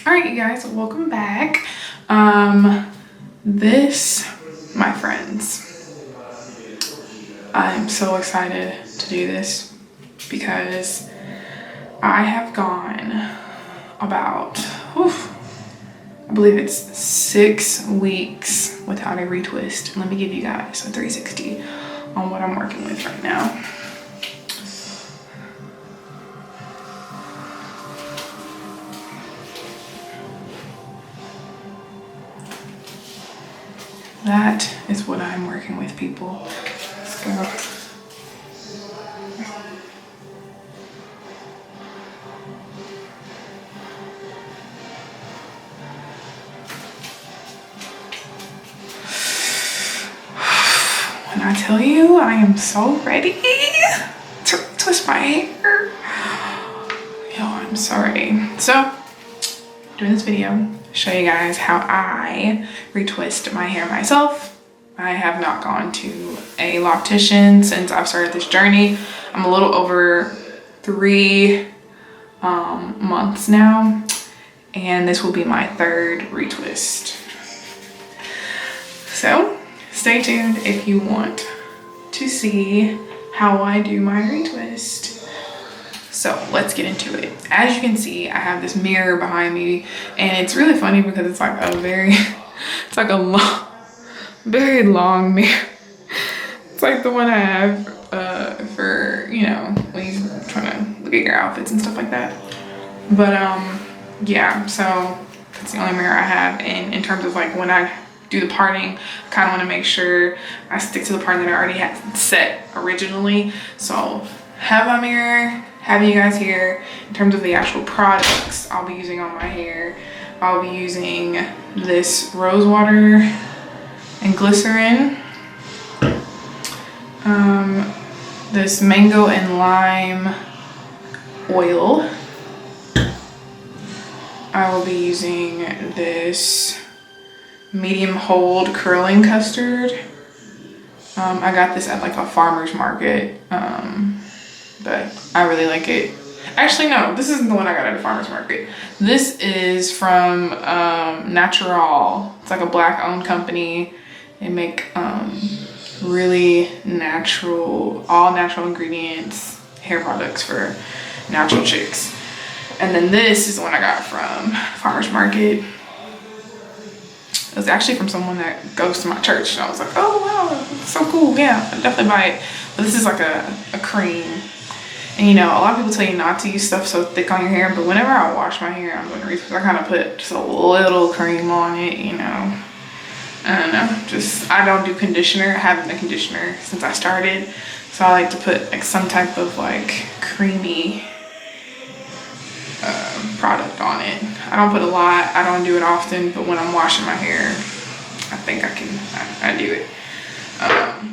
All right, you guys, welcome back. This, my friends, I'm so excited to do this because I have gone about, I believe it's 6 weeks without a retwist. Let me give you guys a 360 on what I'm working with right now. That is what I'm working with, people. Let's go. When I tell you I am so ready to twist my hair. Yo, I'm so ready. So, doing this video, show you guys how I retwist my hair myself. I have not gone to a loctician since I've started this journey. I'm a little over 3 months now, and this will be my 3rd retwist. So stay tuned if you want to see how I do my retwist. So let's get into it. As you can see, I have this mirror behind me, and it's really funny because it's like a very long mirror. It's like the one I have for, you know, when you're trying to look at your outfits and stuff like that. But yeah, so that's the only mirror I have. And in terms of like when I do the parting, I kind of want to make sure I stick to the part that I already had set originally. So have my mirror, have you guys here. In terms of the actual products I'll be using on my hair, I'll be using this Rosewater and Glycerin, this mango and lime oil. I will be using this medium hold curling custard. I got this at like a farmer's market, but I really like it. Actually, no, this isn't the one I got at a farmer's market. This is from NaturAll. It's like a black owned company. They make really natural, all natural ingredients hair products for natural chicks. And then this is the one I got from farmer's market. It was actually from someone that goes to my church, and I was like, oh wow, that's so cool. Yeah, I'll definitely buy it. But this is like a cream. And you know, a lot of people tell you not to use stuff so thick on your hair, but whenever I wash my hair, I'm going to retwist. I kind of put just a little cream on it, you know. I don't know, I don't do conditioner. I haven't done conditioner since I started. So I like to put like some type of like creamy product on it. I don't put a lot, I don't do it often, but when I'm washing my hair, I think I do it.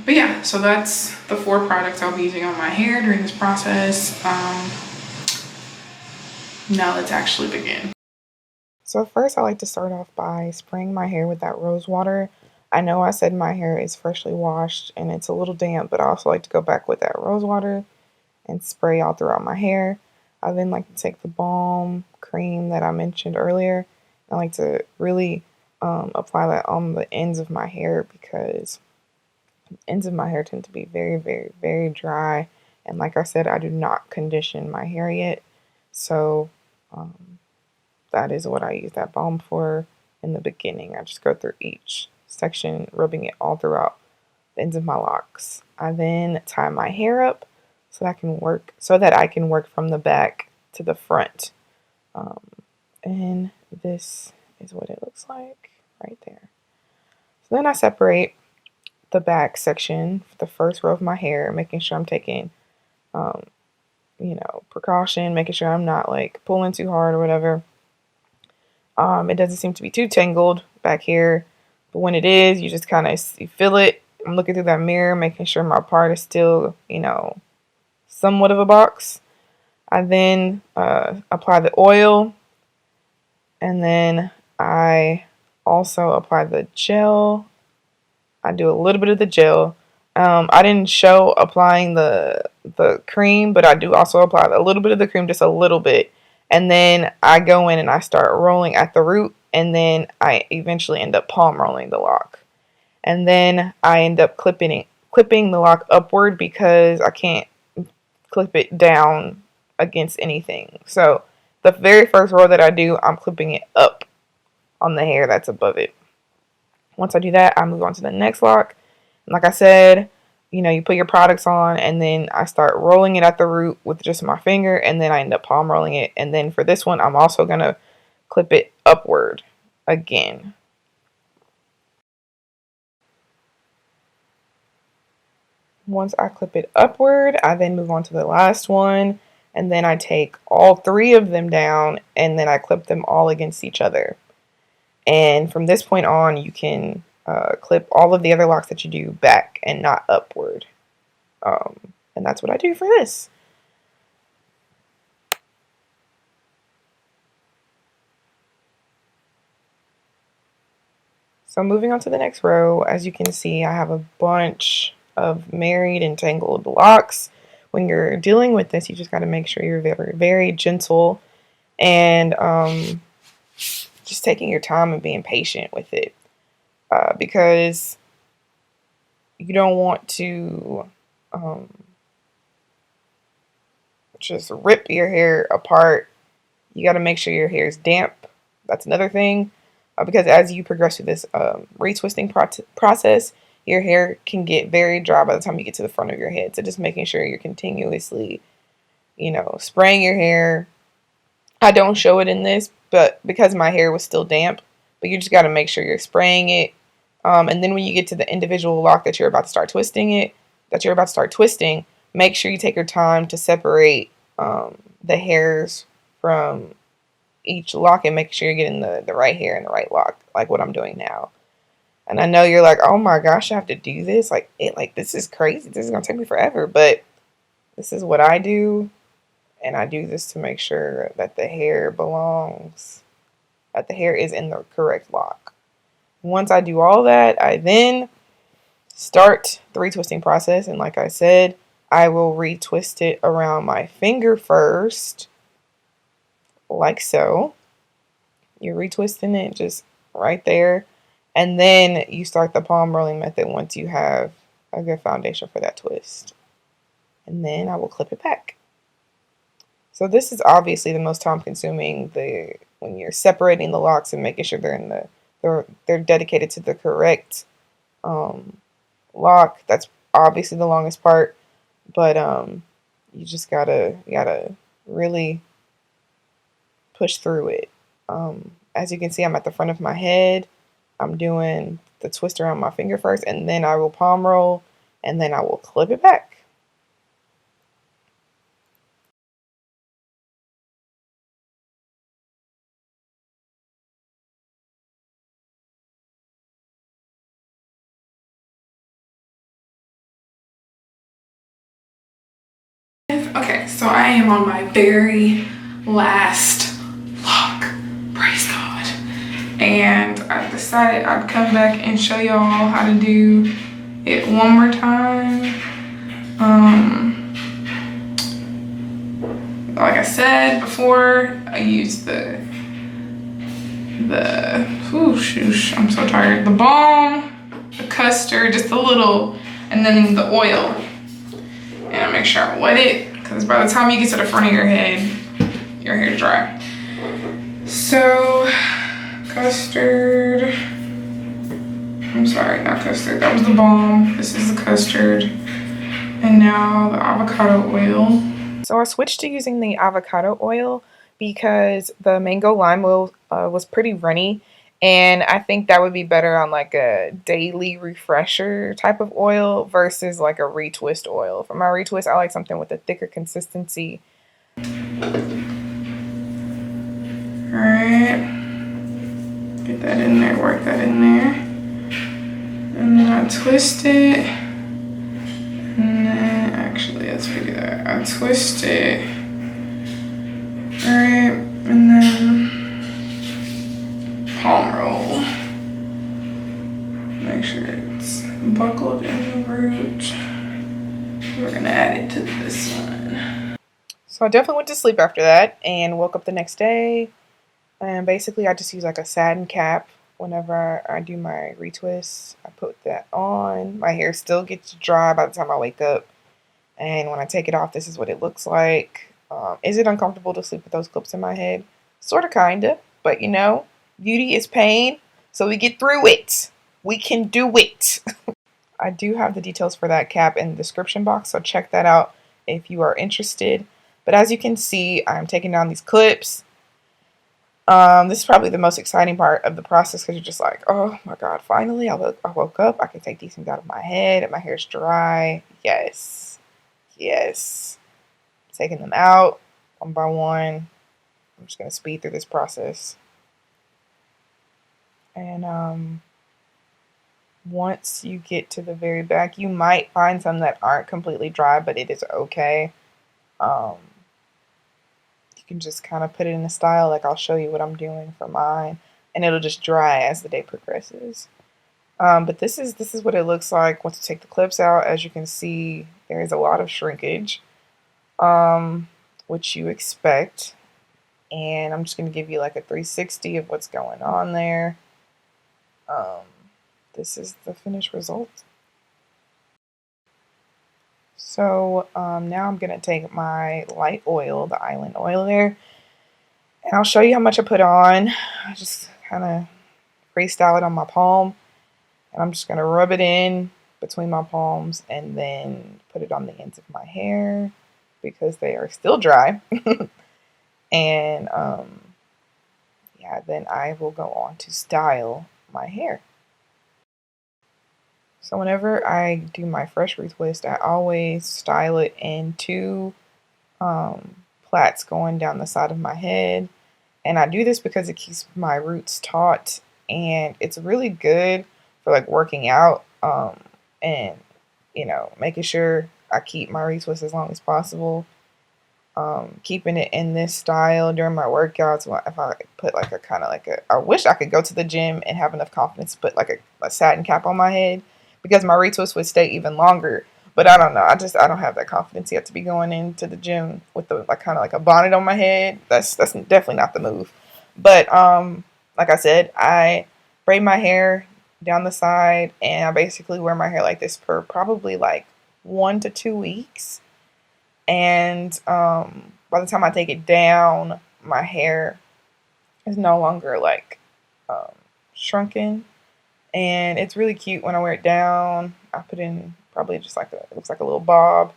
But yeah, so that's the 4 products I'll be using on my hair during this process. Now let's actually begin. So first I like to start off by spraying my hair with that rose water. I know I said my hair is freshly washed and it's a little damp, but I also like to go back with that rose water and spray all throughout my hair. I then like to take the balm cream that I mentioned earlier. I like to really apply that on the ends of my hair because the ends of my hair tend to be very, very, very dry. And like I said, I do not condition my hair yet. So that is what I use that balm for in the beginning. I just go through each section, rubbing it all throughout the ends of my locks. I then tie my hair up so that I can work from the back to the front. And this is what it looks like right there. So then I separate the back section for the first row of my hair, making sure I'm taking, precaution, making sure I'm not like pulling too hard or whatever. It doesn't seem to be too tangled back here, but when it is, you just kind of feel it. I'm looking through that mirror, making sure my part is still, somewhat of a box. I then apply the oil, and then I also apply the gel. I do a little bit of the gel. I didn't show applying the cream, but I do also apply a little bit of the cream, just a little bit. And then I go in and I start rolling at the root, and then I eventually end up palm rolling the lock. And then I end up clipping the lock upward because I can't clip it down against anything. So the very first roll that I do, I'm clipping it up on the hair that's above it. Once I do that, I move on to the next lock. And like I said, you know, you put your products on, and then I start rolling it at the root with just my finger, and then I end up palm rolling it. And then for this one, I'm also going to clip it upward again. Once I clip it upward, I then move on to the last one, and then I take all 3 of them down, and then I clip them all against each other. And from this point on, you can clip all of the other locks that you do back and not upward. And that's what I do for this. So moving on to the next row, as you can see, I have a bunch of married and tangled locks. When you're dealing with this, you just got to make sure you're very, very gentle and just taking your time and being patient with it, because you don't want to just rip your hair apart. You got to make sure your hair is damp. That's another thing, because as you progress through this retwisting process, your hair can get very dry by the time you get to the front of your head. So just making sure you're continuously, you know, spraying your hair. I don't show it in this, but because my hair was still damp, but you just got to make sure you're spraying it. And then when you get to the individual lock that you're about to start twisting, make sure you take your time to separate the hairs from each lock and make sure you're getting the right hair in the right lock, like what I'm doing now. And I know you're like, oh my gosh, I have to do this. Like this is crazy. This is gonna take me forever. But this is what I do, and I do this to make sure that the hair is in the correct lock. Once I do all that, I then start the retwisting process. And like I said, I will retwist it around my finger first, like so. You're retwisting it just right there. And then you start the palm rolling method once you have a good foundation for that twist. And then I will clip it back. So this is obviously the most time consuming, when you're separating the locks and making sure they're dedicated to the correct lock. That's obviously the longest part, but you just gotta really push through it. As you can see, I'm at the front of my head. I'm doing the twist around my finger first, and then I will palm roll, and then I will clip it back. Okay, so I am on my very last lock, praise God. And I decided I'd come back and show y'all how to do it one more time. Like I said before, I used I'm so tired. The balm, the custard, just a little, and then the oil. And I make sure I wet it, because by the time you get to the front of your head, your hair's dry. So, custard. I'm sorry, not custard. That was the balm. This is the custard. And now the avocado oil. So I switched to using the avocado oil because the mango lime oil was pretty runny, and I think that would be better on like a daily refresher type of oil versus like a retwist oil. For my retwist, I like something with a thicker consistency. Alright, get that in there, work that in there, and then I twist it, and then actually let's figure that. I twist it, alright, and then palm roll. Make sure it's buckled in the root. We're gonna add it to this one. So So I definitely went to sleep after that and woke up the next day. And basically, I just use like a satin cap whenever I do my retwists. I put that on. My hair still gets dry by the time I wake up. And when I take it off, this is what it looks like. Is it uncomfortable to sleep with those clips in my head? Sort of, kind of. But you know, beauty is pain. So we get through it. We can do it. I do have the details for that cap in the description box. So check that out if you are interested. But as you can see, I'm taking down these clips. This is probably the most exciting part of the process because you're just like, oh my God, finally I woke up. I can take these things out of my head. My hair's dry. Yes. Yes. Taking them out one by one. I'm just going to speed through this process. And once you get to the very back, you might find some that aren't completely dry, but it is okay. You can just kind of put it in a style, like I'll show you what I'm doing for mine, and it'll just dry as the day progresses. But this is what it looks like once you take the clips out. As you can see, there is a lot of shrinkage, which you expect. And I'm just going to give you like a 360 of what's going on there. This is the finished result. So now I'm going to take my light oil, the island oil there, and I'll show you how much I put on. I just kind of freestyle it on my palm, and I'm just going to rub it in between my palms and then put it on the ends of my hair because they are still dry. And yeah, then I will go on to style my hair. So whenever I do my fresh retwist, I always style it in two plaits going down the side of my head. And I do this because it keeps my roots taut, and it's really good for like working out and, you know, making sure I keep my retwist as long as possible. Keeping it in this style during my workouts. If I put like a kind of like a, I wish I could go to the gym and have enough confidence to put like a satin cap on my head because my retwist would stay even longer. But I don't know. I don't have that confidence yet to be going into the gym with the like kind of like a bonnet on my head. That's definitely not the move. But like I said, I braid my hair down the side, and I basically wear my hair like this for probably like 1 to 2 weeks. And by the time I take it down, my hair is no longer like shrunken, and it's really cute when I wear it down. I put in probably just like it looks like a little bob,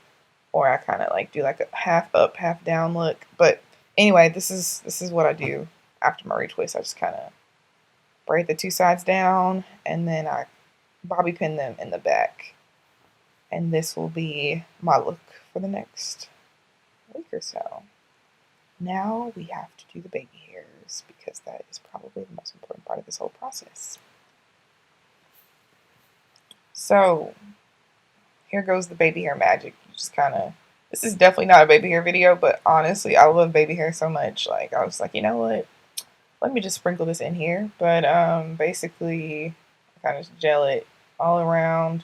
or I kind of like do like a half up, half down look. But anyway, this is what I do after my retwist. I just kind of braid the two sides down, and then I bobby pin them in the back, and this will be my look for the next week or so. Now we have to do the baby hairs because that is probably the most important part of this whole process. So here goes the baby hair magic. You just kind of, this is definitely not a baby hair video, but honestly, I love baby hair so much. Like I was like, you know what? Let me just sprinkle this in here. But basically, I kind of gel it all around.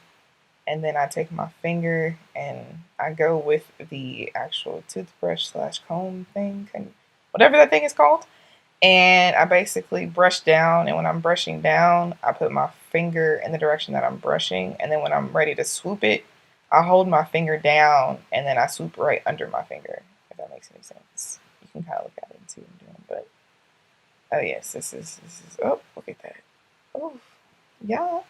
And then I take my finger and I go with the actual toothbrush / comb thing, and whatever that thing is called. And I basically brush down, and when I'm brushing down, I put my finger in the direction that I'm brushing. And then when I'm ready to swoop it, I hold my finger down and then I swoop right under my finger, if that makes any sense. You can kind of look at it and see what I'm doing. But oh yes, this is oh, look at that. Oh, yes.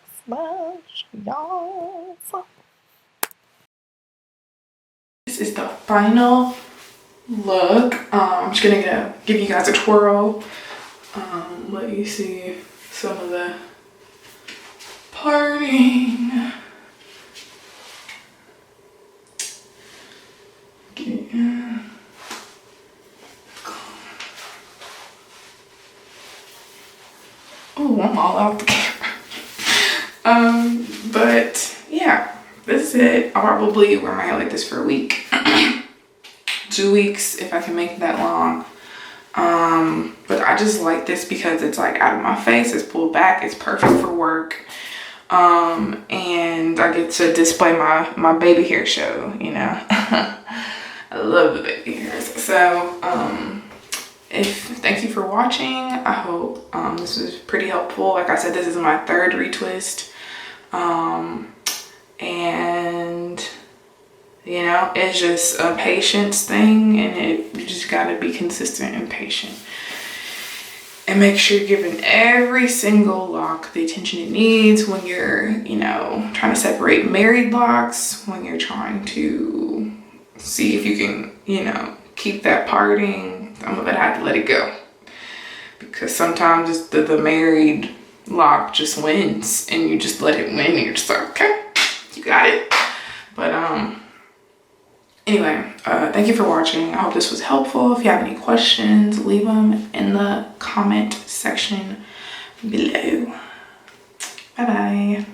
This is the final look. I'm just gonna give you guys a twirl. Let you see some of the parting. Okay. Oh, I'm all out the camera. But yeah, this is it. I'll probably wear my hair like this for a week. 2 weeks if I can make it that long. But I just like this because it's like out of my face, it's pulled back, it's perfect for work. And I get to display my baby hair show, you know. I love the baby hairs. So, thank you for watching. I hope this was pretty helpful. Like I said, this is my 3rd retwist. And you know, it's just a patience thing, and you just gotta be consistent and patient. And make sure you're giving every single lock the attention it needs when you're, you know, trying to separate married locks, when you're trying to see if you can, you know, keep that parting. Some of it I had to let it go. Because sometimes it's the married lock just wins, and you just let it win, and you're just like, okay, you got it. But anyway, thank you for watching. I hope this was helpful. If you have any questions, leave them in the comment section below. Bye bye.